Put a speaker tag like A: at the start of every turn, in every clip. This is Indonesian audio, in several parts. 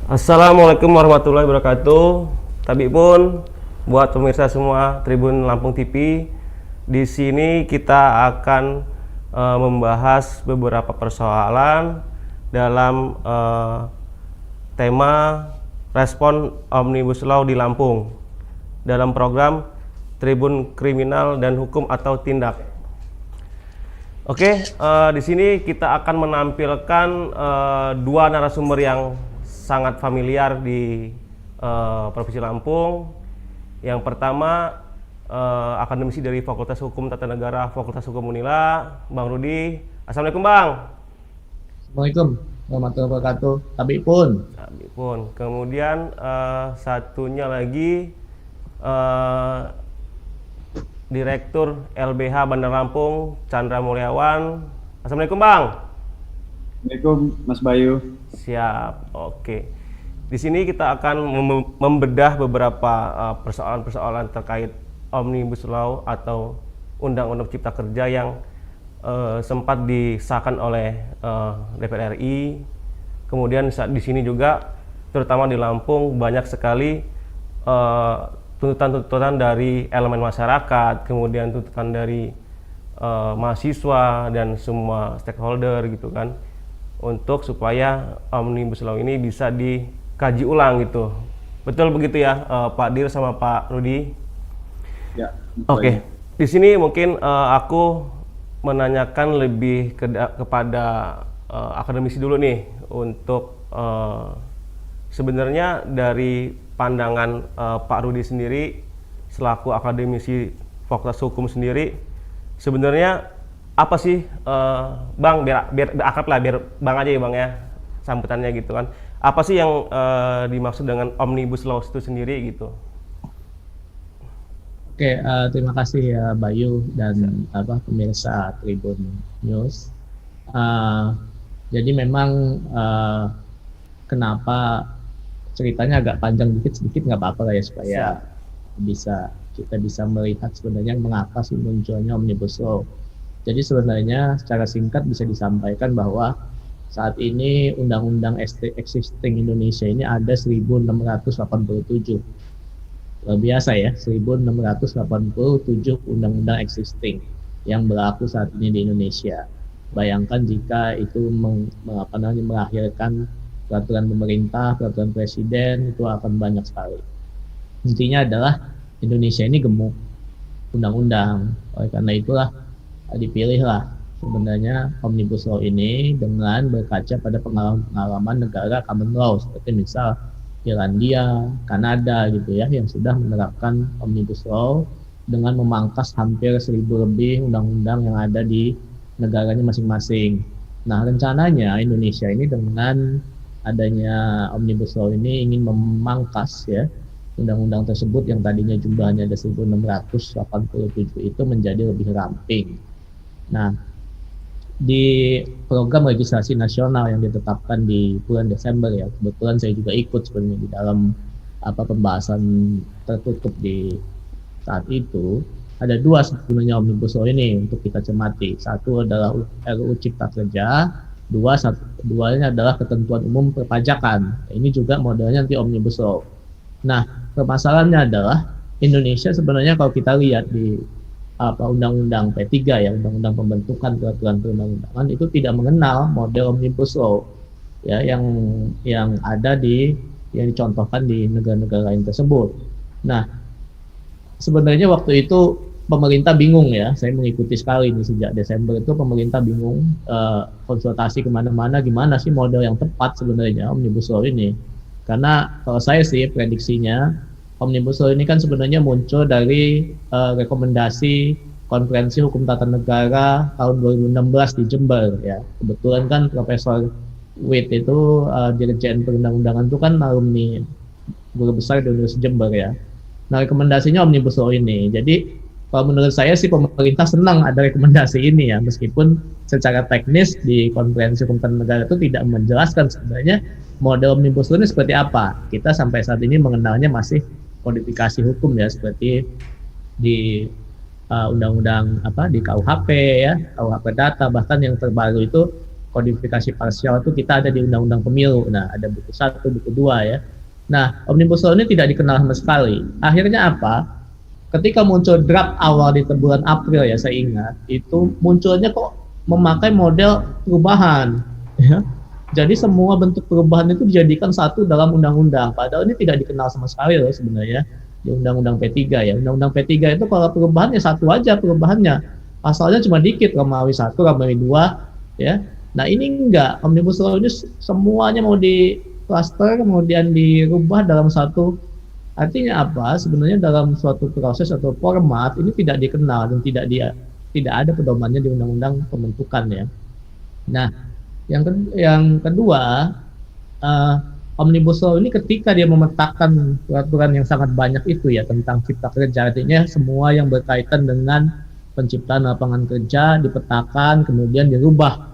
A: Assalamualaikum warahmatullahi wabarakatuh. Tapi pun buat pemirsa semua Tribun Lampung TV, di sini kita akan membahas beberapa persoalan dalam tema respon Omnibus Law di Lampung dalam program Tribun Kriminal dan Hukum atau Tindak. Oke, di sini kita akan menampilkan dua narasumber yang sangat familiar di Provinsi Lampung. Yang pertama akademisi dari Fakultas Hukum Tata Negara Fakultas Hukum Unila, Bang Rudi. Assalamualaikum Bang.
B: Assalamualaikum warahmatullahi wabarakatuh.
A: Tapi pun. Kemudian satunya lagi Direktur LBH Bandar Lampung, Chandra Mulyawan. Assalamualaikum Bang.
C: Assalamualaikum Mas Bayu.
A: Siap, oke. Di sini kita akan membedah beberapa persoalan-persoalan terkait Omnibus Law atau Undang-Undang Cipta Kerja yang sempat disahkan oleh DPR RI. Kemudian di sini juga, terutama di Lampung, banyak sekali tuntutan-tuntutan dari elemen masyarakat, kemudian tuntutan dari mahasiswa dan semua stakeholder gitu kan, untuk supaya Omnibus Law ini bisa dikaji ulang gitu. Betul begitu ya, Pak Dir sama Pak Rudi?
C: Ya.
A: Oke. Di sini mungkin aku menanyakan lebih kepada akademisi dulu nih, untuk sebenarnya dari pandangan Pak Rudi sendiri selaku akademisi Fakultas Hukum sendiri, sebenarnya apa sih Bang, biar akrab lah, biar Bang aja ya Bang ya sambutannya gitu kan. Apa sih yang dimaksud dengan Omnibus Law itu sendiri gitu?
B: Oke, terima kasih ya Bayu dan pemirsa Tribun News. Jadi memang kenapa ceritanya agak panjang sedikit nggak apa-apa lah ya, supaya kita bisa melihat sebenarnya mengapa sih munculnya Omnibus Law. Jadi sebenarnya secara singkat bisa disampaikan bahwa saat ini undang-undang existing Indonesia ini ada 1687. Luar biasa ya, 1687 undang-undang existing yang berlaku saat ini di Indonesia. Bayangkan jika itu melahirkan peraturan pemerintah, peraturan presiden, itu akan banyak sekali. Intinya adalah Indonesia ini gemuk undang-undang. Oleh karena itulah dipilihlah sebenarnya Omnibus Law ini dengan berkaca pada pengalaman negara common law seperti misal Irlandia, Kanada gitu ya, yang sudah menerapkan Omnibus Law dengan memangkas hampir 1000 lebih undang-undang yang ada di negaranya masing-masing. Nah, rencananya Indonesia ini dengan adanya Omnibus Law ini ingin memangkas ya undang-undang tersebut yang tadinya jumlahnya ada 1687 itu menjadi lebih ramping. Nah, di program legislasi nasional yang ditetapkan di bulan Desember ya, kebetulan saya juga ikut sebenarnya di dalam pembahasan tertutup di saat itu, ada dua sebenarnya Omnibus Law ini untuk kita cermati. Satu adalah RUU Cipta Kerja, duanya adalah ketentuan umum perpajakan. Ini juga modelnya nanti Omnibus Law. Nah, permasalahannya adalah Indonesia sebenarnya kalau kita lihat di Undang-Undang P3 ya, Undang-Undang Pembentukan Peraturan Perundang-undangan, itu tidak mengenal model Omnibus Law ya yang ada yang dicontohkan di negara-negara lain tersebut. Nah, sebenarnya waktu itu pemerintah bingung ya, saya mengikuti sekali nih sejak Desember itu pemerintah bingung, konsultasi kemana-mana gimana sih model yang tepat sebenarnya Omnibus Law ini. Karena kalau saya sih prediksinya Omnibus Law ini kan sebenarnya muncul dari rekomendasi Konferensi Hukum Tata Negara tahun 2016 di Jember ya. Kebetulan kan Profesor Wit itu Dirjen Perundang-undangan itu kan alumni guru besar di Universitas Jember ya. Nah, rekomendasinya Omnibus Law ini. Jadi kalau menurut saya sih pemerintah senang ada rekomendasi ini ya, meskipun secara teknis di Konferensi Hukum Tata Negara itu tidak menjelaskan sebenarnya model Omnibus Law ini seperti apa. Kita sampai saat ini mengenalnya masih kodifikasi hukum ya, seperti di undang-undang di KUHP ya, KUHP data, bahkan yang terbaru itu kodifikasi parsial itu kita ada di Undang-Undang Pemilu. Nah, ada buku 1, buku 2 ya. Nah, Omnibus Law ini tidak dikenal sama sekali. Akhirnya apa? Ketika muncul draft awal di bulan April ya, saya ingat, itu munculnya kok memakai model perubahan. Ya. Jadi semua bentuk perubahan itu dijadikan satu dalam undang-undang. Padahal ini tidak dikenal sama sekali loh sebenarnya di Undang-Undang P3 ya. Undang-Undang P3 itu kalau perubahannya satu aja perubahannya. Pasalnya cuma dikit, Romawi 1, Romawi 2 ya. Nah ini enggak, Omnibus Law ini semuanya mau di cluster kemudian dirubah dalam satu. Artinya apa? Sebenarnya dalam suatu proses atau format ini tidak dikenal dan tidak ada pedomannya di undang-undang pembentukan ya. Nah, yang kedua, Omnibus Law ini ketika dia memetakan peraturan yang sangat banyak itu ya tentang cipta kerja, artinya semua yang berkaitan dengan penciptaan lapangan kerja dipetakan, kemudian dirubah.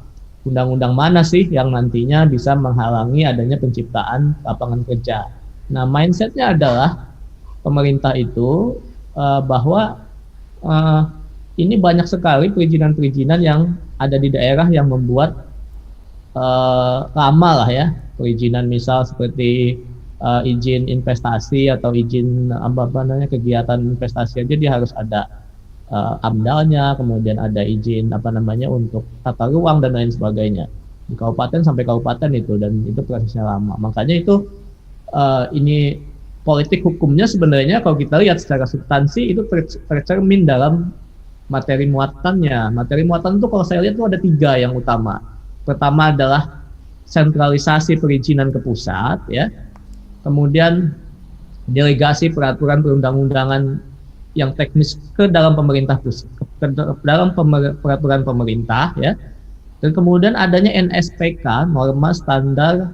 B: Undang-undang mana sih yang nantinya bisa menghalangi adanya penciptaan lapangan kerja? Nah, mindsetnya adalah pemerintah itu bahwa ini banyak sekali perizinan-perizinan yang ada di daerah yang membuat lama lah ya, perizinan misal seperti izin investasi atau izin apa namanya kegiatan investasi aja dia harus ada AMDAL-nya, kemudian ada izin apa namanya untuk tata ruang dan lain sebagainya di kabupaten sampai kabupaten itu, dan itu prosesnya lama. Makanya itu ini politik hukumnya sebenarnya kalau kita lihat secara substansi itu tercermin dalam materi muatannya. Materi muatan itu kalau saya lihat itu ada 3 yang utama. Pertama adalah sentralisasi perizinan ke pusat, ya. Kemudian delegasi peraturan perundang-undangan yang teknis ke dalam pemerintah pusat, ke dalam peraturan pemerintah, ya. Dan kemudian adanya NSPK, norma standar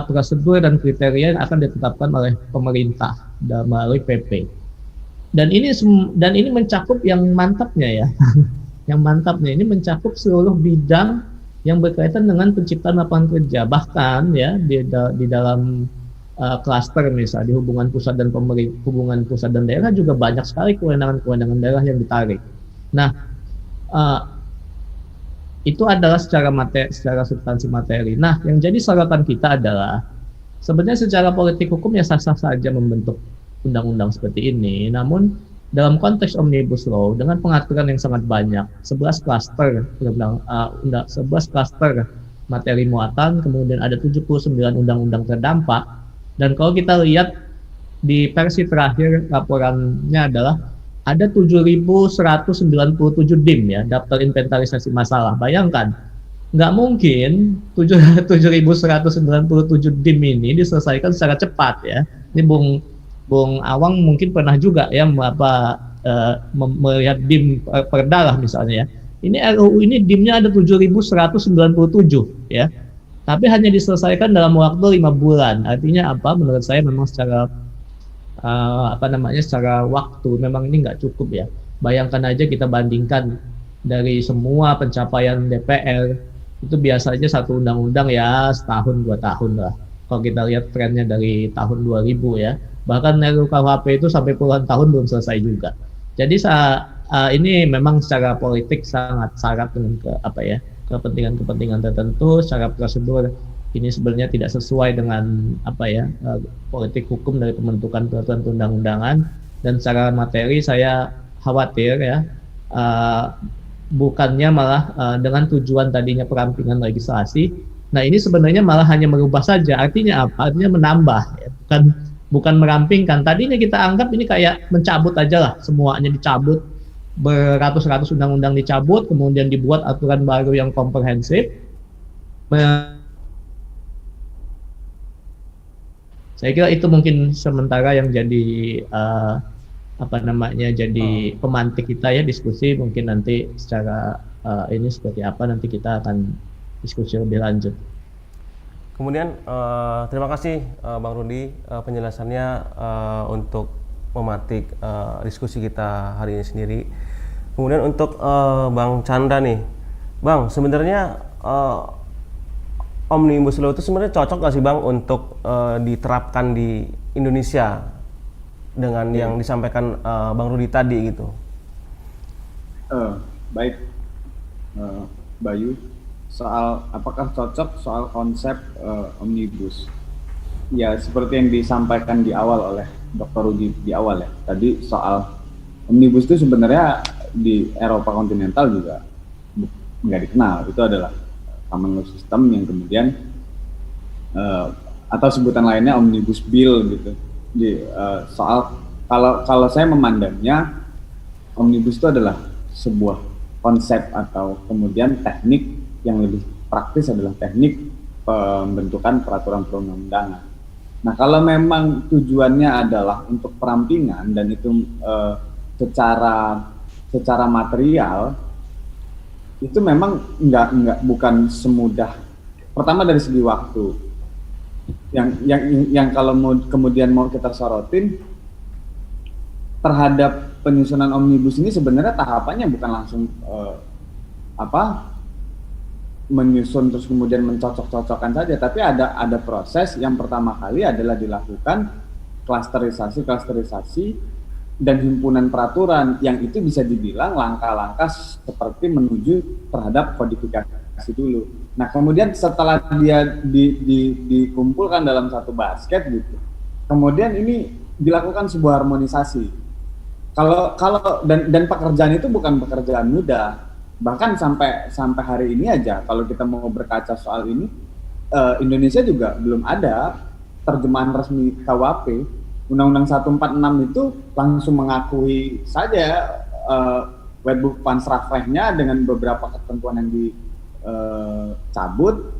B: prosedur dan kriteria yang akan ditetapkan oleh pemerintah melalui PP. Dan ini mencakup yang mantapnya ya. Yang mantapnya ini mencakup seluruh bidang yang berkaitan dengan penciptaan lapangan kerja. Bahkan ya di dalam klaster misalnya di hubungan pusat dan hubungan pusat dan daerah juga banyak sekali kewenangan-kewenangan daerah yang ditarik. Nah, itu adalah secara substansi materi. Nah, yang jadi sorotan kita adalah sebenarnya secara politik hukum ya sah-sah saja membentuk undang-undang seperti ini. Namun dalam konteks Omnibus Law dengan pengaturan yang sangat banyak, 11 klaster 11 klaster materi muatan, kemudian ada 79 undang-undang terdampak. Dan kalau kita lihat di versi terakhir laporannya adalah ada 7.197 DIM ya, daftar inventarisasi masalah. Bayangkan, nggak mungkin 7.197 DIM ini diselesaikan secara cepat ya. Ini Bung Awang mungkin pernah juga ya melihat DIM perda lah misalnya ya. Ini RUU ini DIM-nya ada 7.197 ya. Tapi hanya diselesaikan dalam waktu 5 bulan. Artinya apa? Menurut saya memang secara secara waktu memang ini nggak cukup ya. Bayangkan aja kita bandingkan dari semua pencapaian DPR itu biasanya satu undang-undang ya setahun 2 tahun lah. Kalau kita lihat trennya dari tahun 2000 ya, bahkan RUU-KUHP itu sampai puluhan tahun belum selesai juga. Jadi ini memang secara politik sangat syarat dengan kepentingan-kepentingan tertentu. Secara prosedur ini sebenarnya tidak sesuai dengan politik hukum dari pembentukan peraturan perundang-undangan, dan secara materi saya khawatir ya bukannya malah dengan tujuan tadinya perampingan legislasi. Nah ini sebenarnya malah hanya merubah saja. Artinya apa? Artinya menambah ya. Bukan merampingkan. Tadinya kita anggap ini kayak mencabut aja lah, semuanya dicabut, beratus-ratus undang-undang dicabut, kemudian dibuat aturan baru yang komprehensif. Saya kira itu mungkin sementara yang jadi jadi pemantik kita ya diskusi. Mungkin nanti secara ini seperti apa nanti kita akan diskusi lebih lanjut.
A: Kemudian terima kasih Bang Rudi penjelasannya untuk mematik diskusi kita hari ini sendiri. Kemudian untuk Bang Chandra nih, Bang, sebenarnya Omnibus Law itu sebenarnya cocok nggak sih Bang untuk diterapkan di Indonesia dengan yang disampaikan Bang Rudi tadi gitu?
C: Baik, Bayu. soal apakah cocok soal konsep omnibus. Ya seperti yang disampaikan di awal oleh Dr. Rudi di awal ya. Tadi soal omnibus itu sebenarnya di Eropa kontinental juga nggak dikenal. Itu adalah common law system yang kemudian atau sebutan lainnya omnibus bill gitu. Soal kalau saya memandangnya omnibus itu adalah sebuah konsep atau kemudian teknik yang lebih praktis adalah teknik pembentukan peraturan perundang-undangan. Nah, kalau memang tujuannya adalah untuk perampingan dan itu secara material itu memang bukan semudah. Pertama dari segi waktu, yang kalau kemudian mau kita sorotin terhadap penyusunan omnibus ini sebenarnya tahapannya bukan langsung menyusun terus kemudian mencocok-cocokkan saja, tapi ada proses. Yang pertama kali adalah dilakukan klasterisasi dan himpunan peraturan yang itu bisa dibilang langkah-langkah seperti menuju terhadap kodifikasi dulu. Nah, kemudian setelah dia dikumpulkan dalam satu basket gitu, kemudian ini dilakukan sebuah harmonisasi. Dan pekerjaan itu bukan pekerjaan mudah. Bahkan sampai hari ini aja kalau kita mau berkaca soal ini, Indonesia juga belum ada terjemahan resmi KUHP. Undang-Undang 146 itu langsung mengakui saja Wetboek Pansrafrechtnya dengan beberapa ketentuan yang dicabut,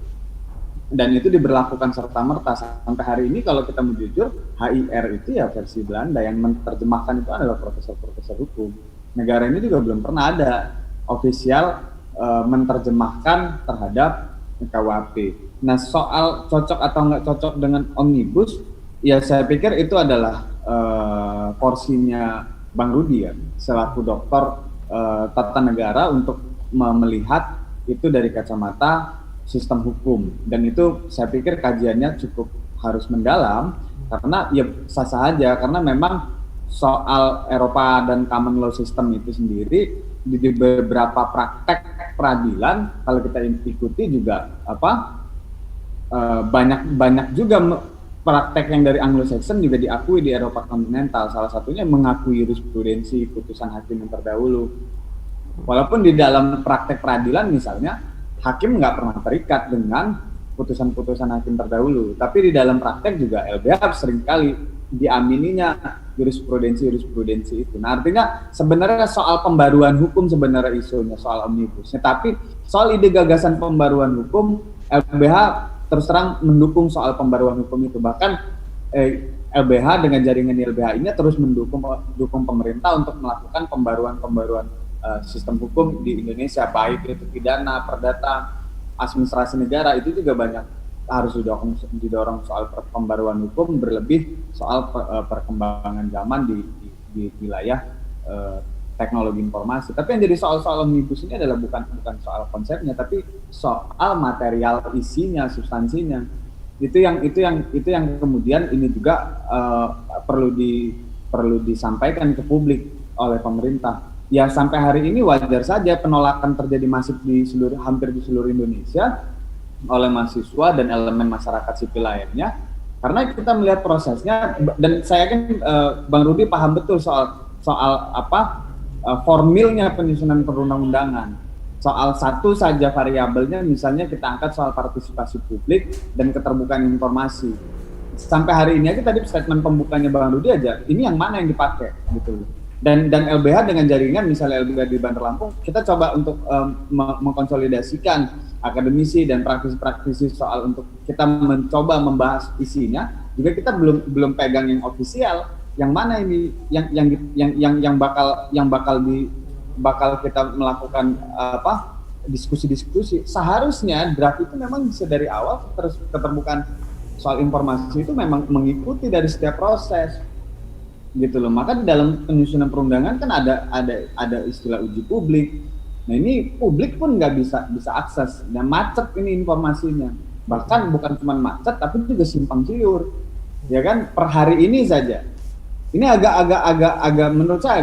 C: dan itu diberlakukan serta-merta. Sampai hari ini kalau kita mau jujur, HIR itu ya versi Belanda, yang menerjemahkan itu adalah profesor-profesor hukum. Negara ini juga belum pernah ada ofisial menerjemahkan terhadap KUHP. Nah, soal cocok atau nggak cocok dengan omnibus, ya saya pikir itu adalah porsinya Bang Rudi ya, selaku dokter tata negara untuk melihat itu dari kacamata sistem hukum. Dan itu saya pikir kajiannya cukup harus mendalam, karena ya sah-sah aja, karena memang soal Eropa dan common law system itu sendiri di beberapa praktek peradilan kalau kita ikuti juga banyak juga praktek yang dari Anglo-Saxon juga diakui di Eropa kontinental. Salah satunya mengakui jurisprudensi putusan hakim yang terdahulu. Walaupun di dalam praktek peradilan misalnya hakim nggak pernah terikat dengan putusan-putusan hakim terdahulu, tapi di dalam praktek juga LBH seringkali diamininya jurisprudensi itu. Nah, artinya sebenarnya soal pembaruan hukum sebenarnya isunya soal omnibusnya, tapi soal ide gagasan pembaruan hukum, LBH terus terang mendukung soal pembaruan hukum itu. Bahkan LBH dengan jaringan LBH ini terus mendukung pemerintah untuk melakukan pembaruan sistem hukum di Indonesia, baik itu pidana, perdata, administrasi negara. Itu juga banyak harus didorong soal pembaruan hukum, berlebih soal perkembangan zaman di wilayah teknologi informasi. Tapi yang jadi soal omnibus ini adalah bukan soal konsepnya, tapi soal material isinya, substansinya. Itu yang kemudian ini juga perlu disampaikan ke publik oleh pemerintah. Ya, sampai hari ini wajar saja penolakan terjadi masif hampir di seluruh Indonesia oleh mahasiswa dan elemen masyarakat sipil lainnya, karena kita melihat prosesnya. Dan saya yakin Bang Rudi paham betul soal formilnya penyusunan perundang-undangan. Soal satu saja variabelnya, misalnya kita angkat soal partisipasi publik dan keterbukaan informasi. Sampai hari ini aja tadi statement pembukanya Bang Rudi aja, ini yang mana yang dipakai gitu. Dan LBH dengan jaringan, misalnya LBH di Bandar Lampung, kita coba untuk mengkonsolidasikan akademisi dan praktisi soal untuk kita mencoba membahas isinya. Juga kita belum pegang yang ofisial, yang mana ini yang bakal kita melakukan diskusi-diskusi. Seharusnya draft itu memang bisa dari awal terus keterbukaan soal informasi itu memang mengikuti dari setiap proses. Gitu loh. Maka di dalam penyusunan perundangan kan ada istilah uji publik. Nah, ini publik pun nggak bisa akses, dan macet ini informasinya. Bahkan bukan cuma macet, tapi juga simpang siur, ya kan? Per hari ini saja, ini agak menurut saya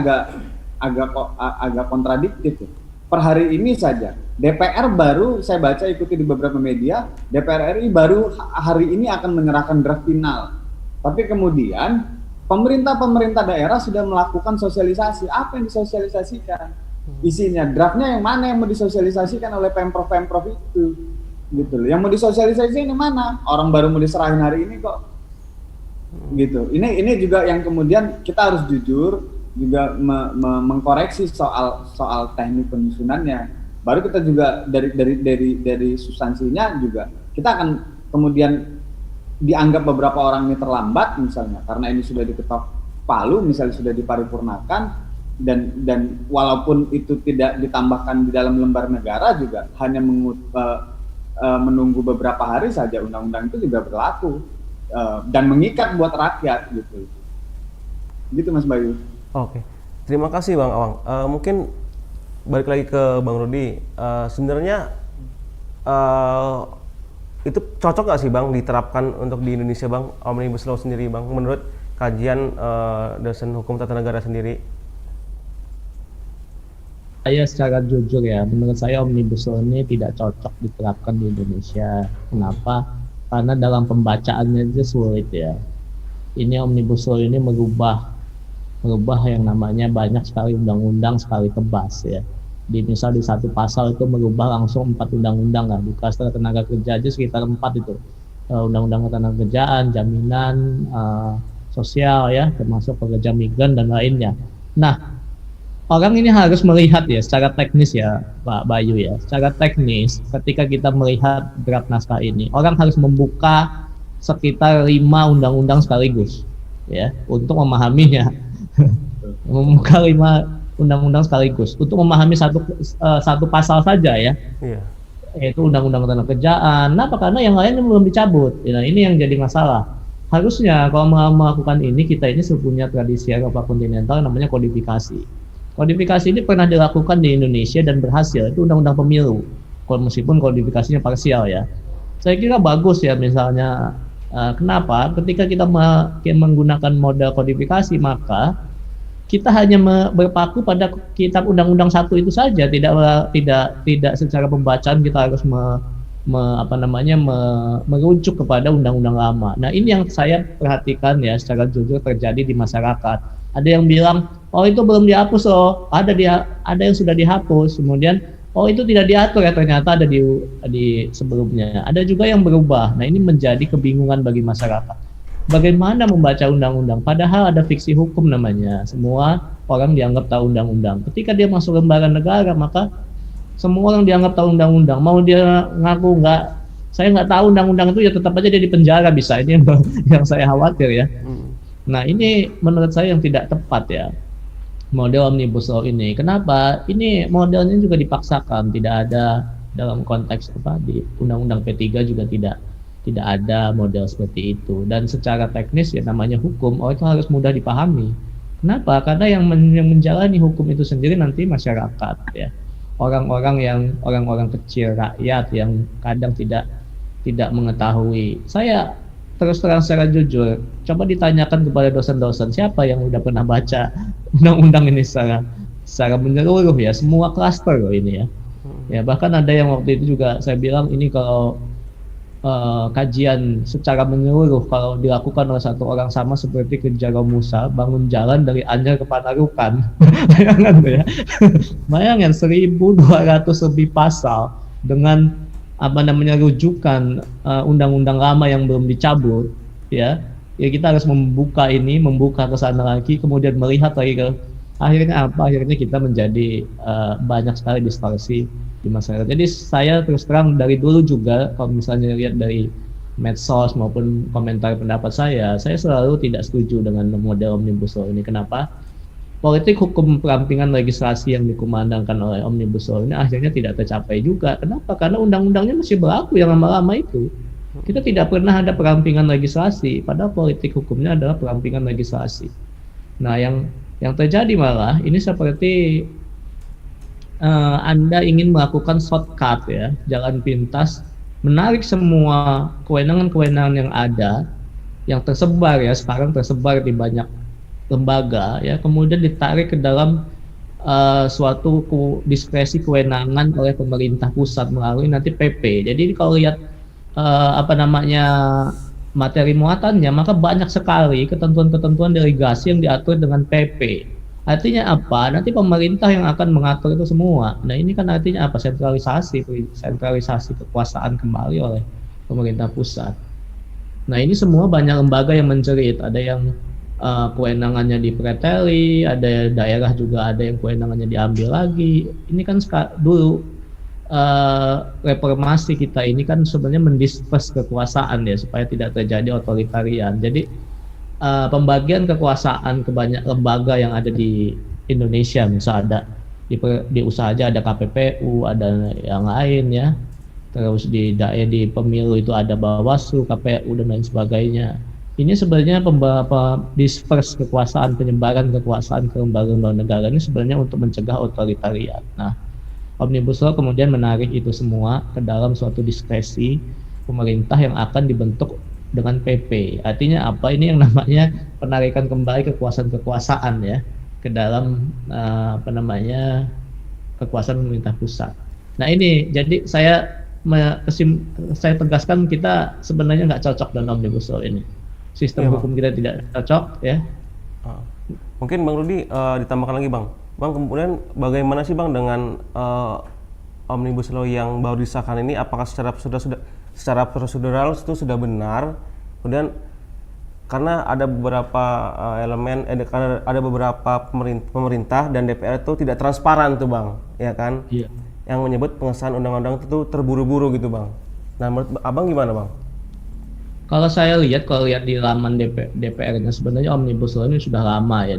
C: agak kontradiktif. per hari ini saja DPR baru, saya baca ikuti di beberapa media, DPR RI baru hari ini akan menyerahkan draft final. Tapi kemudian pemerintah daerah sudah melakukan sosialisasi. Apa yang disosialisasikan? Isinya draftnya yang mana yang mau disosialisasikan oleh pemprov itu, gitu loh. Yang mau disosialisasikan yang mana? Orang baru mau diserahin hari ini kok, gitu. Ini juga yang kemudian kita harus jujur juga mengkoreksi soal teknik penyusunannya. Baru kita juga dari substansinya juga kita akan kemudian dianggap beberapa orang ini terlambat misalnya karena ini sudah diketok palu, misalnya sudah diparipurnakan, dan walaupun itu tidak ditambahkan di dalam lembar negara juga hanya menunggu beberapa hari saja undang-undang itu juga berlaku dan mengikat buat rakyat gitu Mas Bayu.
A: Oke, terima kasih Bang Awang. Mungkin balik lagi ke Bang Rudi, sebenarnya itu cocok nggak sih Bang diterapkan untuk di Indonesia Bang, Omnibus Law sendiri Bang, menurut kajian dosen hukum tata negara sendiri?
B: Saya secara jujur ya, menurut saya Omnibus Law ini tidak cocok diterapkan di Indonesia. Kenapa? Karena dalam pembacaannya itu sulit ya. Ini Omnibus Law ini merubah yang namanya banyak sekali undang-undang sekali tebas ya. Misal di satu pasal itu merubah langsung 4 undang-undang lah. Di Klaster tenaga kerja aja sekitar 4 itu. Undang-undang ketenaga kerjaan, jaminan sosial ya, termasuk pekerja migran dan lainnya. Nah, orang ini harus melihat ya secara teknis ya Pak Bayu ya. Secara teknis ketika kita melihat draft naskah ini, orang harus membuka sekitar 5 undang-undang sekaligus ya untuk memahaminya. Membuka 5 undang-undang sekaligus untuk memahami satu pasal saja ya. Iya. Yaitu undang-undang ketenaga kerjaan. Kenapa? Karena yang lainnya belum dicabut. Nah, ini yang jadi masalah. Harusnya kalau melakukan ini, kita ini punya tradisi Eropa kontinental namanya kodifikasi. Kodifikasi ini pernah dilakukan di Indonesia dan berhasil. Itu undang-undang pemilu. Meskipun kodifikasinya parsial ya. Saya kira bagus ya misalnya. Kenapa? Ketika kita menggunakan model kodifikasi, maka kita hanya berpaku pada kitab undang-undang 1 itu saja, tidak secara pembacaan kita harus merujuk kepada undang-undang lama. Nah, ini yang saya perhatikan ya secara jujur terjadi di masyarakat. Ada yang bilang, oh itu belum dihapus loh, ada yang sudah dihapus, kemudian oh itu tidak diatur ya, ternyata ada di sebelumnya. Ada juga yang berubah. Nah, ini menjadi kebingungan bagi masyarakat. Bagaimana membaca undang-undang? Padahal ada fiksi hukum namanya. Semua orang dianggap tahu undang-undang. Ketika dia masuk lembaga negara, maka semua orang dianggap tahu undang-undang. Mau dia ngaku saya nggak tahu undang-undang itu, ya tetap aja dia di penjara bisa. Ini yang saya khawatir ya. Nah, ini menurut saya yang tidak tepat ya. Model Omnibus Law ini. Kenapa? Ini modelnya juga dipaksakan, tidak ada dalam konteks di Undang-Undang P3 juga tidak ada model seperti itu. Dan secara teknis ya namanya hukum, itu harus mudah dipahami. Kenapa? Karena yang menjalani hukum itu sendiri nanti masyarakat ya. Orang-orang kecil, rakyat yang kadang tidak mengetahui. Saya terus terang secara jujur, coba ditanyakan kepada dosen-dosen siapa yang udah pernah baca undang-undang ini secara menyeluruh ya, semua klaster loh ini ya. Ya bahkan ada yang waktu itu juga saya bilang ini kalau kajian secara menyeluruh kalau dilakukan oleh satu orang sama seperti kerja Musa bangun jalan dari Anyer ke Panarukan. Bayangkan tuh ya. Bayangkan 1.200 lebih pasal dengan rujukan undang-undang lama yang belum dicabut ya kita harus membuka ke sana lagi, kemudian melihat lagi ke akhirnya kita menjadi banyak sekali distorsi di masyarakat. Jadi saya terus terang dari dulu juga kalau misalnya lihat dari medsos maupun komentar pendapat saya selalu tidak setuju dengan model Omnibus Law ini. Kenapa? Politik hukum perampingan legislasi yang dikumandangkan oleh Omnibus Law ini akhirnya tidak tercapai juga. Kenapa? Karena undang-undangnya masih berlaku yang lama-lama itu. Kita tidak pernah ada perampingan legislasi, padahal politik hukumnya adalah perampingan legislasi. Nah, yang terjadi malah ini seperti Anda ingin melakukan shortcut ya, jalan pintas, menarik semua kewenangan-kewenangan yang ada, yang sekarang tersebar di banyak lembaga ya, kemudian ditarik ke dalam suatu diskresi kewenangan oleh pemerintah pusat melalui nanti PP. Jadi kalau lihat apa namanya materi muatannya, maka banyak sekali ketentuan-ketentuan delegasi yang diatur dengan PP. Artinya apa? Nanti pemerintah yang akan mengatur itu semua. Nah ini kan artinya apa? Sentralisasi kekuasaan kembali oleh pemerintah pusat. Nah ini semua banyak lembaga yang menjerit. Ada yang kewenangannya dipreteli, ada daerah juga ada yang kewenangannya diambil lagi. Ini kan dulu reformasi kita ini kan sebenarnya mendisperse kekuasaan ya supaya tidak terjadi otoritarian. Jadi pembagian kekuasaan ke banyak lembaga yang ada di Indonesia, misalnya ada di usaha aja ada KPPU, ada yang lain ya. Terus di pemilu itu ada Bawaslu, KPU dan lain sebagainya. Ini sebenarnya disperse kekuasaan, penyebaran kekuasaan ke lembaga-lembaga negara ini sebenarnya untuk mencegah otoritarian. Nah, Omnibus Law kemudian menarik itu semua ke dalam suatu diskresi pemerintah yang akan dibentuk dengan PP. Artinya apa? Ini yang namanya penarikan kembali kekuasaan ya ke dalam kekuasaan pemerintah pusat. Nah ini jadi saya tegaskan kita sebenarnya nggak cocok dengan Omnibus Law ini. Sistem hukum kita tidak cocok ya.
A: Mungkin Bang Rudi ditambahkan lagi Bang. Bang kemudian bagaimana sih Bang dengan Omnibus Law yang baru disahkan ini? Apakah secara prosedural itu sudah benar? Kemudian karena ada beberapa elemen, ada beberapa pemerintah dan DPR itu tidak transparan tuh Bang, ya kan?
B: Iya.
A: Yang menyebut pengesahan undang-undang itu terburu-buru gitu Bang. Nah menurut Abang gimana Bang?
B: Kalau lihat di laman DPR-nya sebenarnya Omnibus Law ini sudah lama ya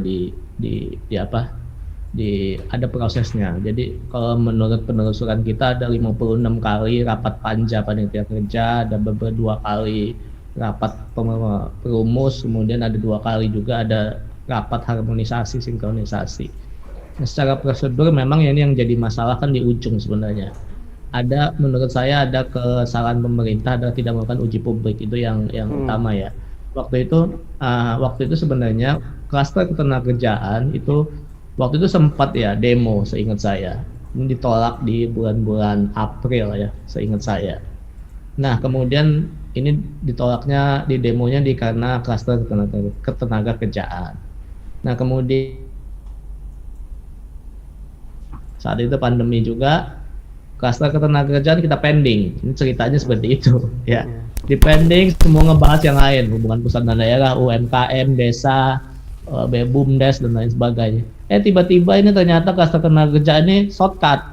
B: ada prosesnya. Jadi kalau menurut penelusuran kita ada 56 kali rapat panja panitia kerja, ada beberapa 2 kali rapat perumus, kemudian ada 2 kali juga ada rapat harmonisasi sinkronisasi. Nah, secara prosedur memang ini yang jadi masalah kan di ujung sebenarnya. Menurut saya ada kesalahan pemerintah adalah tidak melakukan uji publik, itu yang utama ya. Waktu itu sebenarnya klaster ketenagakerjaan itu waktu itu sempat ya demo seingat saya. Ini ditolak di bulan-bulan April ya seingat saya. Nah kemudian ini ditolaknya di demonya karena klaster ketenagakerjaan. Nah kemudian saat itu pandemi juga, klaster ketenagakerjaan kita pending. Ini ceritanya seperti itu ya. Di pending semua ngebahas yang lain, hubungan pusat dan daerah, UMKM, desa, BUMDes dan lain sebagainya. Tiba-tiba ini ternyata klaster ketenagakerjaan ini shortcut,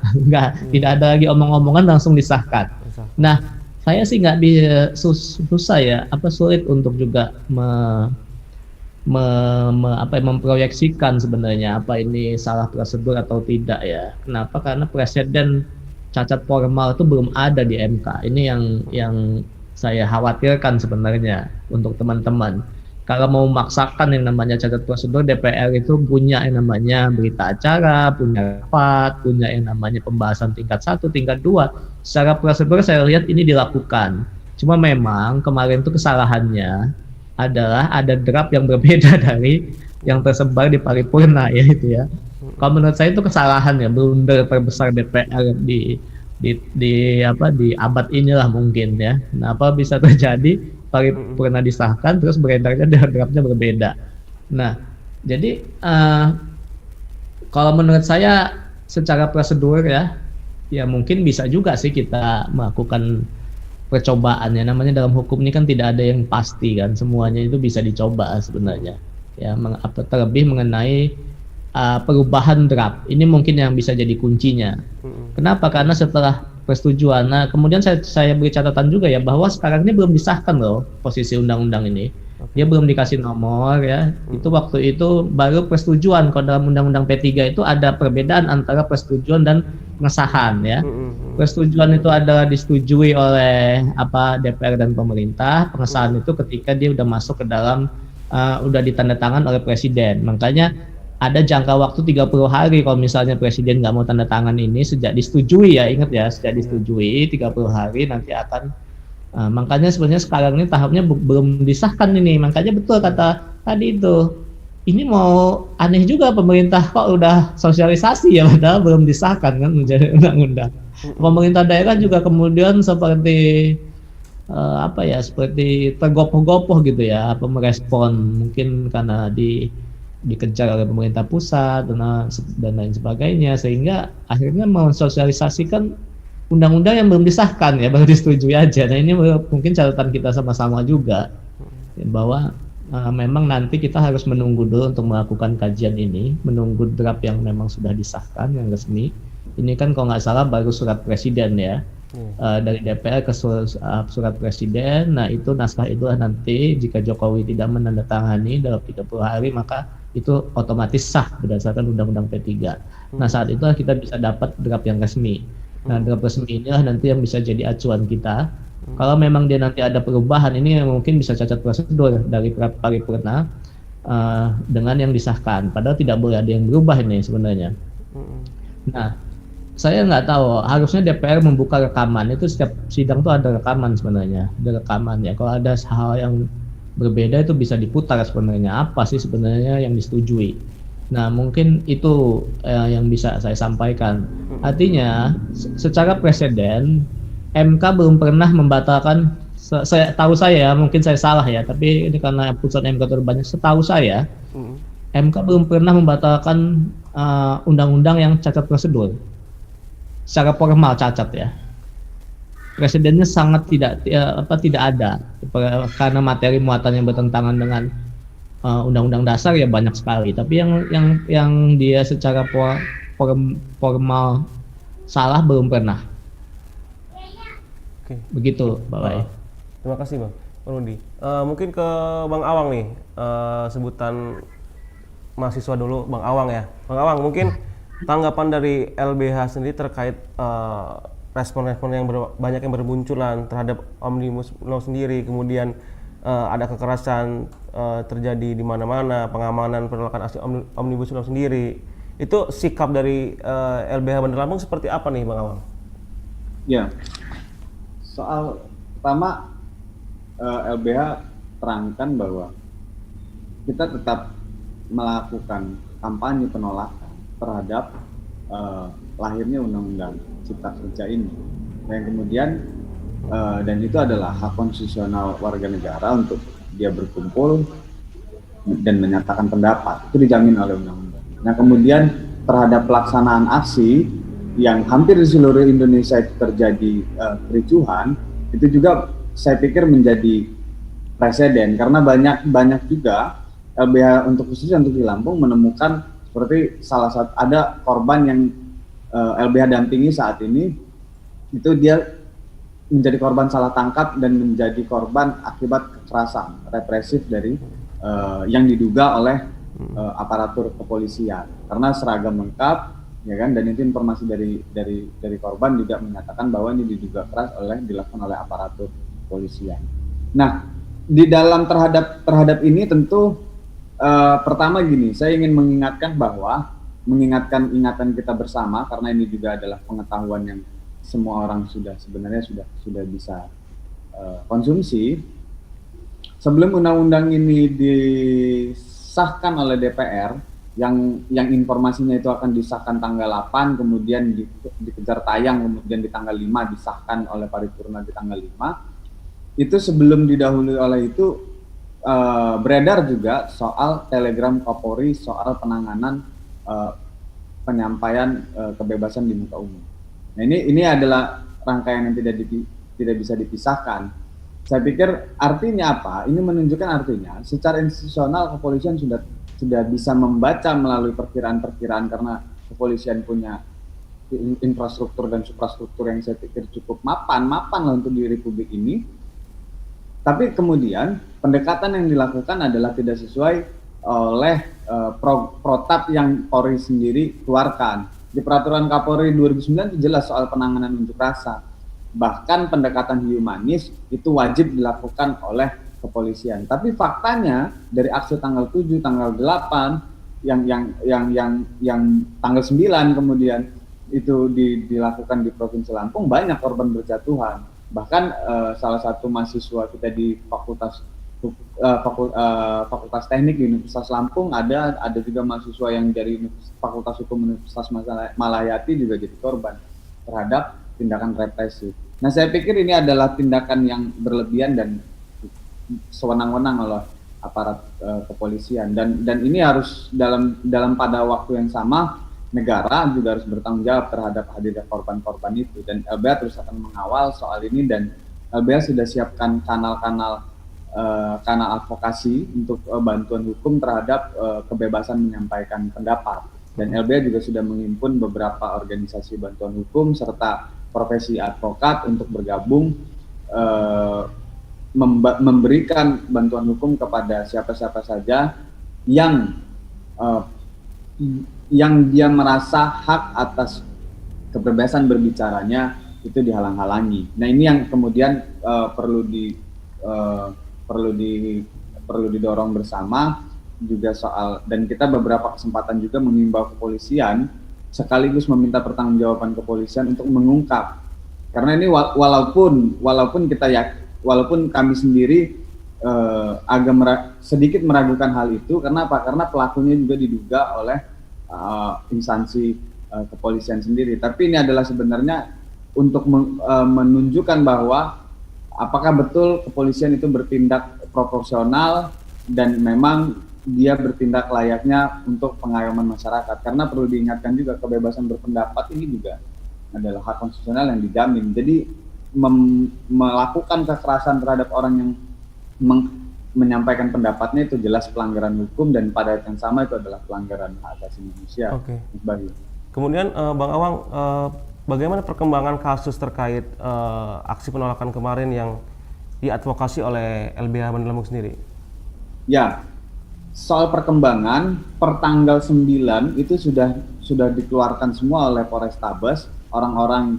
B: tidak ada lagi omong-omongan, langsung disahkan. Nah, saya sih nggak susah ya, sulit untuk juga memproyeksikan sebenarnya apa ini salah prosedur atau tidak ya. Kenapa? Karena presiden cacat formal itu belum ada di MK. Ini yang saya khawatirkan sebenarnya untuk teman-teman. Kalau mau memaksakan yang namanya cacat prosedur, DPR itu punya yang namanya berita acara, punya rapat, punya yang namanya pembahasan tingkat 1, tingkat 2. Secara prosedur saya lihat ini dilakukan. Cuma memang kemarin itu kesalahannya adalah ada draft yang berbeda dari yang tersebar di paripurna ya itu ya. Kalau menurut saya itu kesalahan ya, blunder terbesar DPR di abad inilah mungkin ya. Kenapa bisa terjadi paripurna disahkan terus beredarnya draftnya berbeda. Nah, jadi kalau menurut saya secara prosedur ya mungkin bisa juga sih kita melakukan percobaan ya. Namanya dalam hukum ini kan tidak ada yang pasti kan, semuanya itu bisa dicoba sebenarnya. Ya, terlebih mengenai perubahan draft ini mungkin yang bisa jadi kuncinya. Kenapa? Karena setelah persetujuan, nah kemudian saya beri catatan juga ya bahwa sekarang ini belum disahkan loh posisi undang-undang ini. Dia belum dikasih nomor ya. Itu waktu itu baru persetujuan. Kalau dalam undang-undang P3 itu ada perbedaan antara persetujuan dan pengesahan ya. Persetujuan itu adalah disetujui oleh DPR dan pemerintah. Pengesahan itu ketika dia udah masuk ke dalam udah ditandatangan oleh presiden. Makanya ada jangka waktu 30 hari kalau misalnya presiden nggak mau tanda tangan ini sejak disetujui ya, ingat ya, sejak disetujui 30 hari nanti akan makanya sebenarnya sekarang ini tahapnya belum disahkan ini. Makanya betul kata tadi itu ini mau aneh juga pemerintah kok udah sosialisasi ya padahal belum disahkan kan menjadi undang-undang. Pemerintah daerah juga kemudian seperti seperti tergopoh-gopoh gitu ya apa merespon mungkin karena dikejar oleh pemerintah pusat dan lain sebagainya sehingga akhirnya mensosialisasikan undang-undang yang belum disahkan ya baru disetujui aja. Nah ini mungkin catatan kita sama-sama juga ya, bahwa memang nanti kita harus menunggu dulu untuk melakukan kajian ini, menunggu draft yang memang sudah disahkan yang resmi. Ini kan kalau nggak salah baru surat presiden ya. Dari DPR ke surat presiden. Nah itu naskah itu nanti jika Jokowi tidak menandatangani dalam 30 hari maka itu otomatis sah berdasarkan Undang-Undang P3. Nah saat itu kita bisa dapat draft yang resmi. Nah draft resmi inilah nanti yang bisa jadi acuan kita. Kalau memang dia nanti ada perubahan ini mungkin bisa cacat prosedur dari paripurna dengan yang disahkan. Padahal tidak boleh ada yang berubah ini sebenarnya. Nah saya nggak tahu, harusnya DPR membuka rekaman, itu setiap sidang tuh ada rekaman sebenarnya, ada rekaman ya. Kalau ada hal yang berbeda itu bisa diputar sebenarnya, apa sih sebenarnya yang disetujui. Nah mungkin itu yang bisa saya sampaikan. Artinya secara presiden, MK belum pernah membatalkan, tahu saya, mungkin saya salah ya, tapi ini karena putusan MK terlalu banyak, setahu saya, MK belum pernah membatalkan undang-undang yang cacat prosedur. Secara formal cacat ya. Presidennya sangat tidak ada karena materi muatan yang bertentangan dengan undang-undang dasar ya banyak sekali. Tapi yang dia secara formal salah belum pernah.
A: Oke.
B: Begitu, Pak Bay.
A: Terima kasih Bang Rudi. Mungkin ke Bang Awang nih, sebutan mahasiswa dulu Bang Awang ya. Bang Awang mungkin tanggapan dari LBH sendiri terkait respon-respon yang banyak yang bermunculan terhadap Omnibus Law sendiri, kemudian ada kekerasan terjadi di mana-mana, pengamanan penolakan aksi Omnibus Law sendiri. Itu sikap dari LBH Bandar Lampung seperti apa nih Bang Awang?
C: Ya, soal pertama LBH terangkan bahwa kita tetap melakukan kampanye penolakan terhadap lahirnya Undang-Undang Cipta Kerja ini, yang kemudian dan itu adalah hak konstitusional warga negara untuk dia berkumpul dan menyatakan pendapat, itu dijamin oleh undang-undang. Nah kemudian terhadap pelaksanaan aksi yang hampir di seluruh Indonesia itu terjadi kericuhan, itu juga saya pikir menjadi presiden karena banyak juga LBH khususnya untuk di Lampung menemukan seperti salah satu ada korban yang LBH dampingi saat ini, itu dia menjadi korban salah tangkap dan menjadi korban akibat kekerasan represif dari yang diduga oleh aparatur kepolisian karena seragam lengkap ya kan, dan itu informasi dari korban juga menyatakan bahwa ini diduga keras dilakukan oleh aparatur kepolisian. Nah di dalam terhadap ini tentu pertama gini, saya ingin mengingatkan ingatan kita bersama karena ini juga adalah pengetahuan yang semua orang sebenarnya sudah bisa konsumsi. Sebelum undang-undang ini disahkan oleh DPR, yang informasinya itu akan disahkan tanggal 8, kemudian dikejar tayang, kemudian di tanggal 5 disahkan oleh paripurna di tanggal 5. Itu sebelum didahului oleh itu beredar juga soal telegram Kapolri soal penanganan penyampaian kebebasan di muka umum. Nah ini adalah rangkaian yang tidak bisa dipisahkan. Saya pikir artinya apa? Ini menunjukkan artinya secara institusional kepolisian sudah bisa membaca melalui perkiraan-perkiraan karena kepolisian punya infrastruktur dan suprastruktur yang saya pikir cukup mapan lah untuk di Republik ini. Tapi kemudian pendekatan yang dilakukan adalah tidak sesuai oleh protap yang Polri sendiri keluarkan. Di peraturan Kapolri 2009 itu jelas soal penanganan unjuk rasa. Bahkan pendekatan humanis itu wajib dilakukan oleh kepolisian. Tapi faktanya dari aksi tanggal 7, tanggal 8 yang tanggal 9 kemudian itu dilakukan di Provinsi Lampung, banyak korban berjatuhan. Bahkan salah satu mahasiswa kita di Fakultas Fakultas Teknik di Universitas Lampung, ada juga mahasiswa yang dari Fakultas Hukum Universitas Malayati juga jadi korban terhadap tindakan represif. Nah, saya pikir ini adalah tindakan yang berlebihan dan sewenang-wenang oleh aparat kepolisian, dan ini harus dalam pada waktu yang sama negara juga harus bertanggung jawab terhadap hadirnya korban-korban itu, dan LBH terus akan mengawal soal ini, dan LBH sudah siapkan kanal advokasi untuk bantuan hukum terhadap kebebasan menyampaikan pendapat, dan LBH juga sudah menghimpun beberapa organisasi bantuan hukum serta profesi advokat untuk bergabung memberikan bantuan hukum kepada siapa-siapa saja yang dia merasa hak atas kebebasan berbicaranya itu dihalang-halangi. Nah, ini yang kemudian perlu didorong bersama juga soal, dan kita beberapa kesempatan juga mengimbau kepolisian sekaligus meminta pertanggungjawaban kepolisian untuk mengungkap, karena ini walaupun kami sendiri agak sedikit meragukan hal itu. Kenapa? Karena pelakunya juga diduga oleh instansi kepolisian sendiri. Tapi ini adalah sebenarnya untuk menunjukkan bahwa apakah betul kepolisian itu bertindak proporsional dan memang dia bertindak layaknya untuk pengayoman masyarakat. Karena perlu diingatkan juga, kebebasan berpendapat ini juga adalah hak konstitusional yang dijamin. Jadi melakukan kekerasan terhadap orang yang menyampaikan pendapatnya itu jelas pelanggaran hukum, dan pada yang sama itu adalah pelanggaran hak asasi manusia.
A: Oke. Kemudian Bang Awang, bagaimana perkembangan kasus terkait aksi penolakan kemarin yang diadvokasi oleh LBH Bandar Lampung sendiri? Ya, soal perkembangan per tanggal 9 itu sudah dikeluarkan semua oleh Polrestabes orang-orang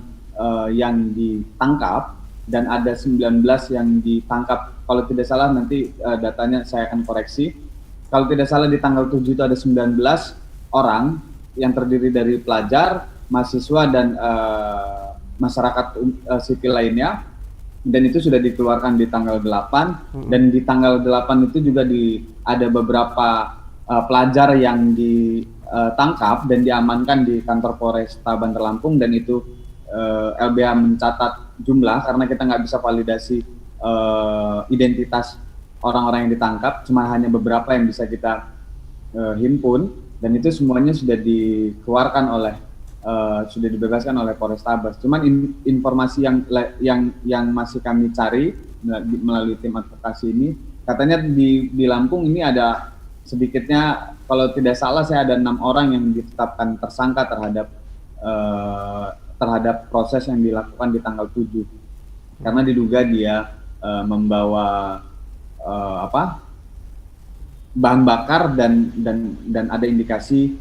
A: yang ditangkap, dan ada 19 yang ditangkap. Kalau tidak salah nanti datanya saya akan koreksi. Kalau tidak salah di tanggal 7 itu ada 19 orang yang terdiri dari pelajar, mahasiswa, dan masyarakat sipil lainnya, dan itu sudah dikeluarkan di tanggal 8. Dan di tanggal 8 itu juga ada beberapa pelajar yang ditangkap dan diamankan di kantor Polresta Bandar Lampung, dan itu LBH mencatat jumlah karena kita nggak bisa validasi identitas orang-orang yang ditangkap, cuma hanya beberapa yang bisa kita himpun, dan itu semuanya sudah dikeluarkan sudah dibebaskan oleh Polrestabes. Cuman informasi yang masih kami cari melalui tim advokasi ini, katanya di Lampung ini ada sedikitnya, kalau tidak salah saya ada 6 orang yang ditetapkan tersangka terhadap proses yang dilakukan di tanggal 7, karena diduga dia membawa bahan bakar dan ada indikasi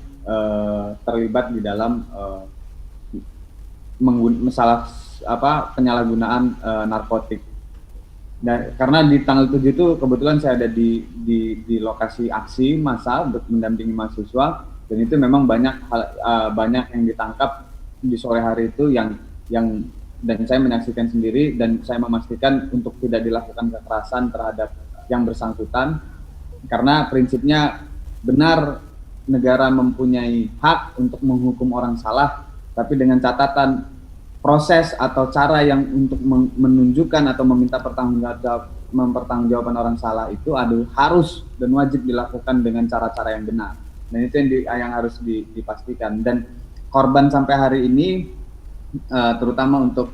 A: terlibat di dalam penyalahgunaan narkotik. Dan karena di tanggal 7 itu kebetulan saya ada di lokasi aksi massa mendampingi mahasiswa, dan itu memang banyak yang ditangkap di sore hari itu yang dan saya menyaksikan sendiri, dan saya memastikan untuk tidak dilakukan kekerasan terhadap yang bersangkutan, karena prinsipnya benar negara mempunyai hak untuk menghukum orang salah, tapi dengan catatan proses atau cara yang untuk menunjukkan atau meminta pertanggungjawaban orang salah itu harus dan wajib dilakukan dengan cara-cara yang benar. Dan itu yang harus dipastikan. Dan korban sampai hari ini, terutama untuk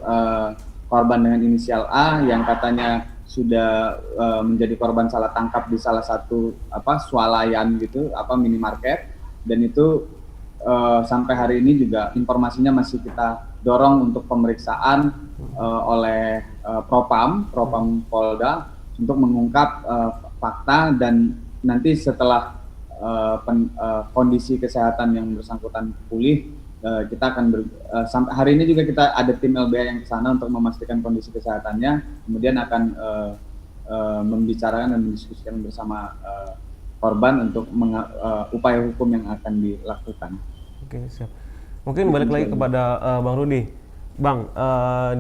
A: korban dengan inisial A yang katanya sudah menjadi korban salah tangkap di salah satu swalayan gitu, minimarket, dan itu sampai hari ini juga informasinya masih kita dorong untuk pemeriksaan oleh Propam Polda untuk mengungkap fakta, dan nanti setelah kondisi kesehatan yang bersangkutan pulih, kita akan sampai hari ini juga kita ada tim LBH yang ke sana untuk memastikan kondisi kesehatannya, kemudian akan membicarakan dan mendiskusikan bersama korban untuk upaya hukum yang akan dilakukan. Oke, siap. Mungkin balik lagi kepada Bang Rudi. Bang,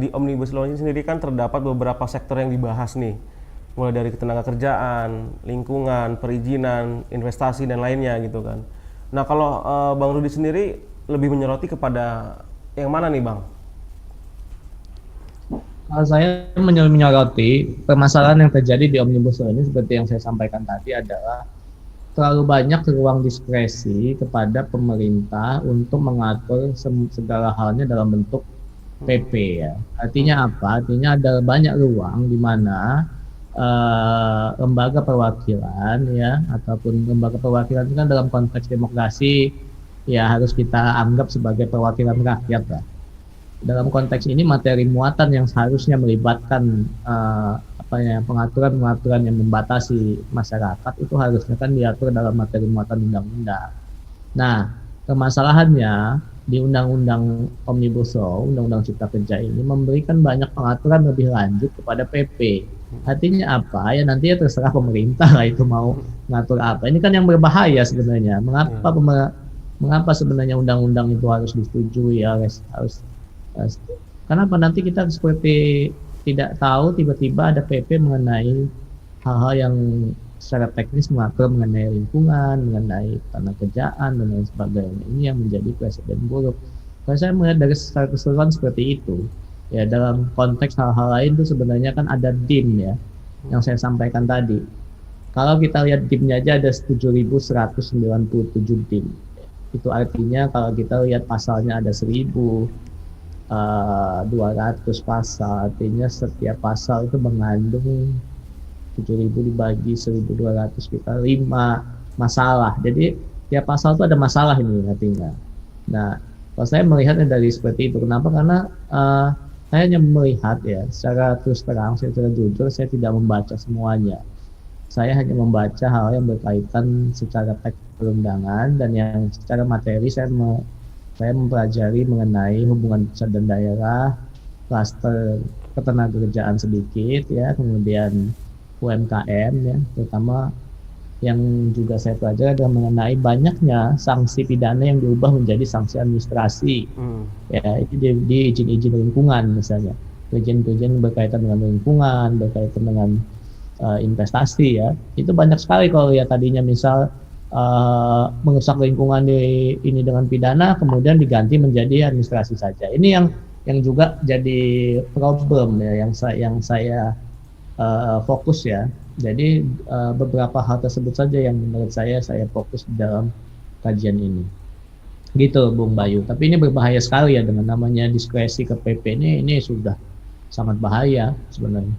A: di Omnibus Law ini sendiri kan terdapat beberapa sektor yang dibahas nih. mulai dari ketenaga kerjaan, lingkungan, perizinan, investasi dan lainnya gitu kan. Nah kalau Bang Rudi sendiri lebih menyoroti kepada yang mana nih Bang?
B: Kalau saya menyoroti permasalahan yang terjadi di Omnibus Law ini seperti yang saya sampaikan tadi adalah terlalu banyak ruang diskresi kepada pemerintah untuk mengatur segala halnya dalam bentuk PP ya. Artinya apa? Artinya ada banyak ruang di mana lembaga perwakilan ya ataupun lembaga perwakilan itu kan dalam konteks demokrasi ya harus kita anggap sebagai perwakilan rakyat lah. Dalam konteks ini materi muatan yang seharusnya melibatkan pengaturan-pengaturan yang membatasi masyarakat itu harusnya kan diatur dalam materi muatan undang-undang. Nah, permasalahannya di Undang-Undang Omnibus Law, Undang-Undang Cipta Kerja ini memberikan banyak pengaturan lebih lanjut kepada PP. Artinya apa? Ya nanti ya terserah pemerintah lah itu mau ngatur apa. Ini kan yang berbahaya sebenarnya. Mengapa sebenarnya undang-undang itu harus disetujui harus kenapa nanti kita seperti tidak tahu tiba-tiba ada PP mengenai hal-hal yang secara teknis mengatur mengenai lingkungan, mengenai tanah kerjaan dan lain sebagainya. Ini yang menjadi presiden buruk. Kalau saya melihat dari secara keseluruhan seperti itu, ya dalam konteks hal-hal lain itu sebenarnya kan ada DIM ya, yang saya sampaikan tadi. Kalau kita lihat DIM-nya aja ada 7.197 DIM. Itu artinya kalau kita lihat pasalnya ada 1.200 pasal, artinya setiap pasal itu mengandung 7.000 dibagi 1.200 kita 5 masalah. Jadi tiap pasal itu ada masalah ini artinya. Nah, kalau saya melihatnya dari seperti itu, kenapa? Karena saya hanya melihat ya secara terus terang, secara jujur saya tidak membaca semuanya. Saya hanya membaca hal yang berkaitan secara teks perundangan dan yang secara materi saya mempelajari mengenai hubungan pusat dan daerah, klaster ketenagakerjaan sedikit ya, kemudian UMKM ya, terutama yang juga saya pelajari adalah mengenai banyaknya sanksi pidana yang diubah menjadi sanksi administrasi. Ya, itu di izin-izin lingkungan misalnya. Izin-izin berkaitan dengan lingkungan, berkaitan dengan investasi ya. Itu banyak sekali kalau ya tadinya misal merusak lingkungan ini dengan pidana kemudian diganti menjadi administrasi saja. Ini yang juga jadi problem ya yang saya fokus ya. Jadi beberapa hal tersebut saja yang menurut saya fokus di dalam kajian ini. Gitu Bung Bayu. Tapi ini berbahaya sekali ya dengan namanya diskresi ke PP ini sudah sangat bahaya sebenarnya.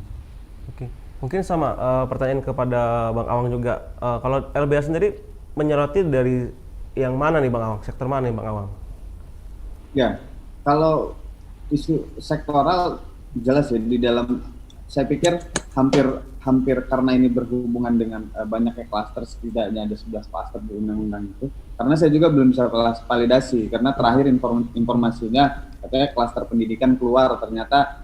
A: Oke. Mungkin sama pertanyaan kepada Bang Awang juga. Kalau LBH sendiri menyoroti dari yang mana nih Bang Awang? Sektor mana nih Bang Awang?
C: Ya, kalau isu sektoral jelas ya di dalam, saya pikir hampir karena ini berhubungan dengan banyaknya klaster, setidaknya ada 11 klaster di undang-undang itu. Karena saya juga belum bisa validasi karena terakhir informasinya katanya klaster pendidikan keluar, ternyata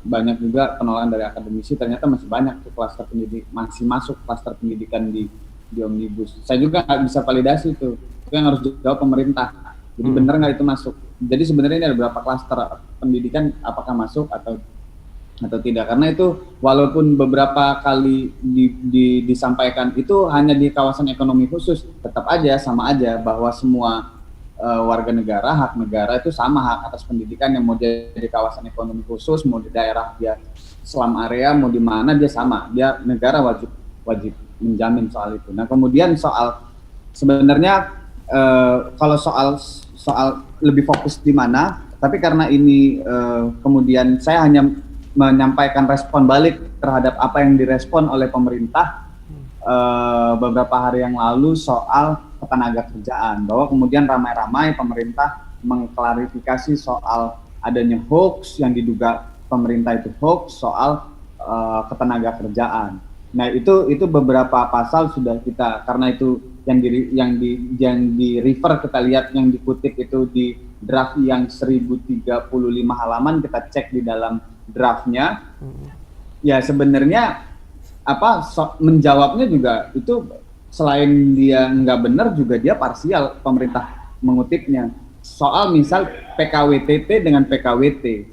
C: banyak juga penolakan dari akademisi, ternyata masih banyak tuh klaster masih masuk klaster pendidikan di Omnibus. Saya juga nggak bisa validasi itu yang harus dijawab pemerintah. Jadi benar nggak itu masuk? Jadi sebenarnya ini ada berapa klaster pendidikan, apakah masuk atau tidak? Karena itu walaupun beberapa kali disampaikan itu hanya di kawasan ekonomi khusus, tetap aja sama aja bahwa semua warga negara, hak negara itu sama, hak atas pendidikan, yang mau dia di kawasan ekonomi khusus, mau di daerah dia slum area, mau di mana dia sama, dia negara wajib menjamin soal itu. Nah kemudian soal sebenarnya kalau soal lebih fokus di mana, tapi karena ini kemudian saya hanya menyampaikan respon balik terhadap apa yang direspon oleh pemerintah beberapa hari yang lalu soal ketenaga kerjaan, bahwa kemudian ramai-ramai pemerintah mengklarifikasi soal adanya hoax yang diduga pemerintah itu hoax soal ketenaga kerjaan. Nah itu beberapa pasal sudah kita, karena itu yang di refer kita lihat, yang dikutip itu di draft yang 1035 halaman, kita cek di dalam draftnya. Ya sebenarnya menjawabnya juga itu selain dia nggak benar juga dia parsial, pemerintah mengutipnya soal misal PKWTT dengan PKWT,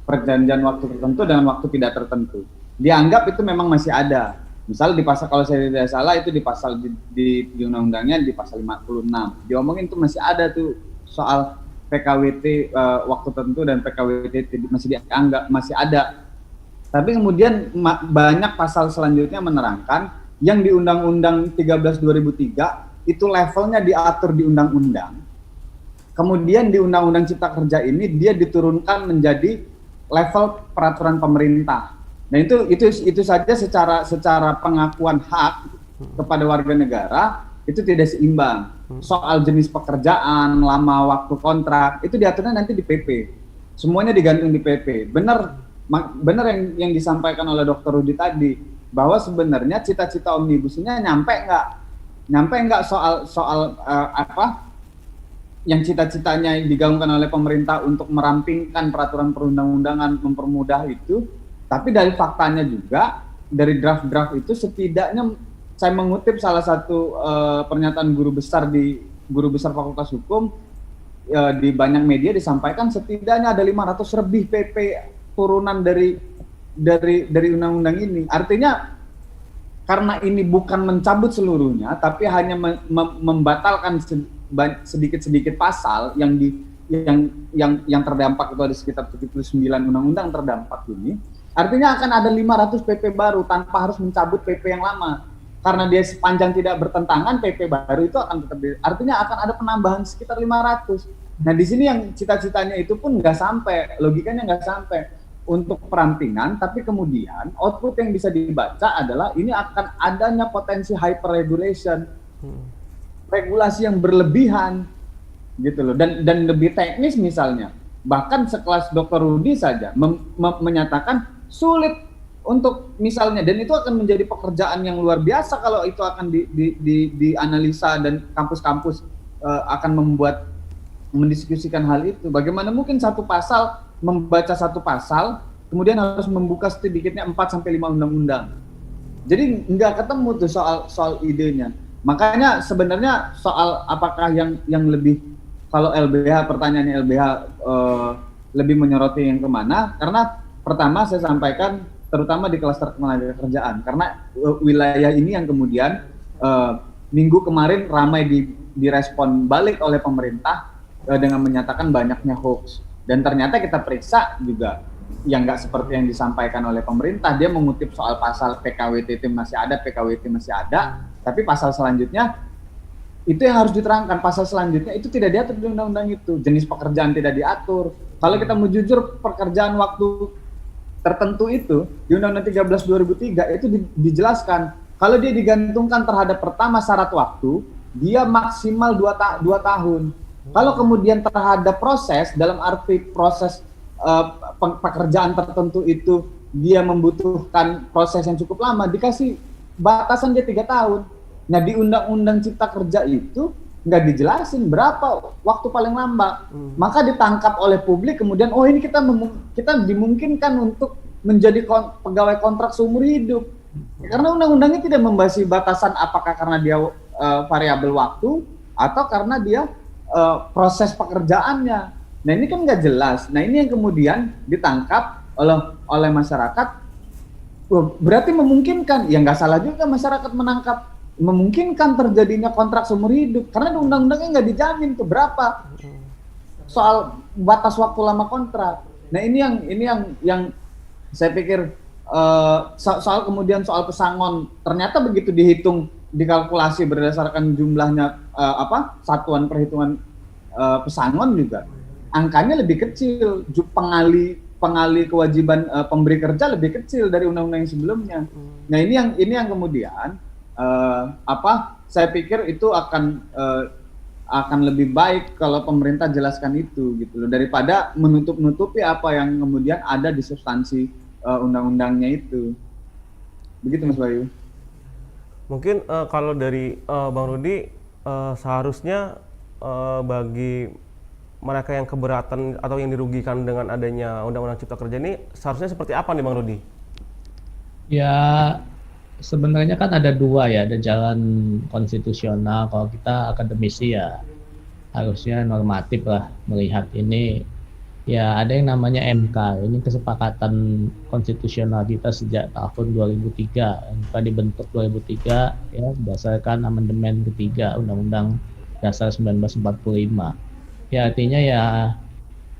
C: perjanjian waktu tertentu dengan waktu tidak tertentu. dianggap itu memang masih ada. Misal di pasal, kalau saya tidak salah itu di pasal di undang-undangnya di pasal 56 diomongin tuh masih ada tuh soal PKWT waktu tertentu dan PKWT masih dianggap masih ada. Tapi kemudian banyak pasal selanjutnya menerangkan yang di Undang-Undang 13 2003 itu levelnya diatur di undang-undang. Kemudian di Undang-Undang Cipta Kerja ini dia diturunkan menjadi level peraturan pemerintah. Nah itu saja secara pengakuan hak kepada warga negara itu tidak seimbang. Soal jenis pekerjaan, lama waktu kontrak itu diaturnya nanti di PP. Semuanya digantung di PP. Benar yang disampaikan oleh Dr. Rudi tadi bahwa sebenarnya cita-cita omnibus ini nyampe nggak soal apa yang cita-citanya digaungkan oleh pemerintah untuk merampingkan peraturan perundang-undangan mempermudah itu. Tapi dari faktanya juga, dari draft-draft itu setidaknya saya mengutip salah satu pernyataan guru besar Fakultas Hukum di banyak media disampaikan setidaknya ada 500 lebih PP turunan dari undang-undang ini. Artinya karena ini bukan mencabut seluruhnya, tapi hanya membatalkan sedikit-sedikit pasal yang terdampak itu ada sekitar 79 undang-undang terdampak ini. Artinya akan ada 500 PP baru tanpa harus mencabut PP yang lama. Karena dia sepanjang tidak bertentangan, PP baru itu akan tetap artinya akan ada penambahan sekitar 500. Nah, di sini yang cita-citanya itu pun nggak sampai, logikanya nggak sampai untuk perampingan, tapi kemudian output yang bisa dibaca adalah ini akan adanya potensi hyper regulation. Regulasi yang berlebihan gitu loh. Dan lebih teknis misalnya. Bahkan sekelas Dr. Rudi saja menyatakan sulit untuk misalnya, dan itu akan menjadi pekerjaan yang luar biasa kalau itu akan dianalisa dan kampus-kampus akan mendiskusikan hal itu. Bagaimana mungkin membaca satu pasal kemudian harus membuka sedikitnya 4-5 undang-undang. Jadi nggak ketemu tuh soal idenya. Makanya sebenarnya soal apakah yang lebih, kalau LBH, pertanyaannya LBH lebih menyoroti yang kemana, karena pertama saya sampaikan terutama di klaster ketenagakerjaan, karena wilayah ini yang kemudian minggu kemarin ramai direspon balik oleh pemerintah dengan menyatakan banyaknya hoax, dan ternyata kita periksa juga yang nggak seperti yang disampaikan oleh pemerintah. Dia mengutip soal pasal PKWT masih ada, tapi pasal selanjutnya itu yang harus diterangkan. Pasal selanjutnya itu tidak diatur di undang-undang itu, jenis pekerjaan tidak diatur. Kalau kita mau jujur, pekerjaan waktu tertentu itu di Undang-Undang 13 2003 itu dijelaskan kalau dia digantungkan terhadap pertama syarat waktu, dia maksimal 2 tahun. Kalau kemudian terhadap proses, dalam arti proses pekerjaan tertentu itu dia membutuhkan proses yang cukup lama, dikasih batasan dia 3 tahun. Nah, di Undang-Undang Cipta Kerja itu nggak dijelasin berapa waktu paling lama. Maka ditangkap oleh publik, kemudian oh ini kita dimungkinkan untuk menjadi pegawai kontrak seumur hidup. Karena undang-undangnya tidak membahas batasan apakah karena dia variabel waktu atau karena dia proses pekerjaannya. Nah, ini kan nggak jelas. Nah, ini yang kemudian ditangkap oleh masyarakat. Berarti memungkinkan, ya nggak salah juga masyarakat menangkap, memungkinkan terjadinya kontrak seumur hidup karena undang-undangnya nggak dijamin tuh berapa soal batas waktu lama kontrak. Nah, ini yang saya pikir soal kemudian soal pesangon, ternyata begitu dihitung, dikalkulasi berdasarkan jumlahnya satuan perhitungan pesangon juga angkanya lebih kecil, pengali kewajiban pemberi kerja lebih kecil dari undang-undang yang sebelumnya. Nah, ini yang kemudian saya pikir itu akan lebih baik kalau pemerintah jelaskan itu gitu loh, daripada menutup-nutupi apa yang kemudian ada di substansi undang-undangnya itu. Begitu Mas Bayu.
A: Mungkin kalau dari Bang Rudi, seharusnya bagi mereka yang keberatan atau yang dirugikan dengan adanya Undang-Undang Cipta Kerja ini seharusnya seperti apa nih Bang Rudi?
B: Ya, sebenarnya kan ada dua ya, ada jalan konstitusional. Kalau kita akademisi ya harusnya normatif lah melihat ini Ya, ada yang namanya MK. Ini kesepakatan konstitusional kita sejak tahun 2003. MK dibentuk 2003 ya berdasarkan amandemen ketiga Undang-Undang Dasar 1945. Ya, artinya ya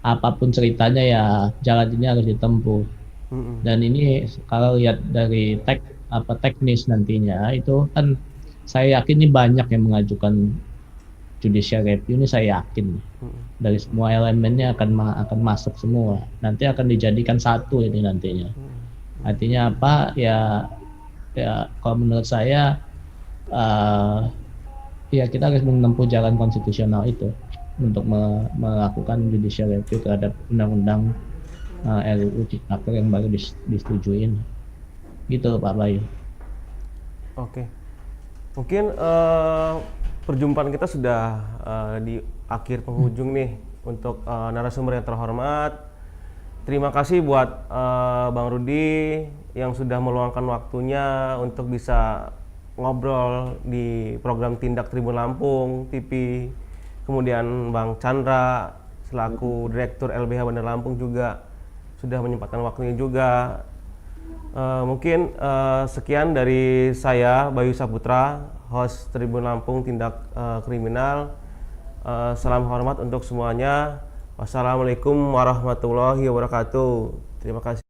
B: apapun ceritanya ya jalan ini harus ditempuh.
A: Mm-mm.
B: Dan ini kalau lihat dari teknis nantinya itu kan saya yakin ini banyak yang mengajukan judicial review ini saya yakin dari semua elemennya akan masuk semua. Nanti akan dijadikan satu ini nantinya. Artinya apa? Ya kalau menurut saya ya kita harus menempuh jalan konstitusional itu untuk melakukan judicial review terhadap undang-undang RUU Ciptaker yang baru disetujuin. Gitu Pak Bayu.
A: Oke. Mungkin perjumpaan kita sudah di akhir penghujung nih untuk narasumber yang terhormat. Terima kasih buat Bang Rudi yang sudah meluangkan waktunya untuk bisa ngobrol di program Tindak Tribun Lampung TV. Kemudian Bang Chandra selaku Direktur LBH Bandar Lampung juga sudah menyempatkan waktunya juga. Mungkin sekian dari saya Bayu Saputra, host Tribun Lampung Tindak Kriminal. Salam hormat untuk semuanya. Wassalamualaikum warahmatullahi wabarakatuh. Terima kasih.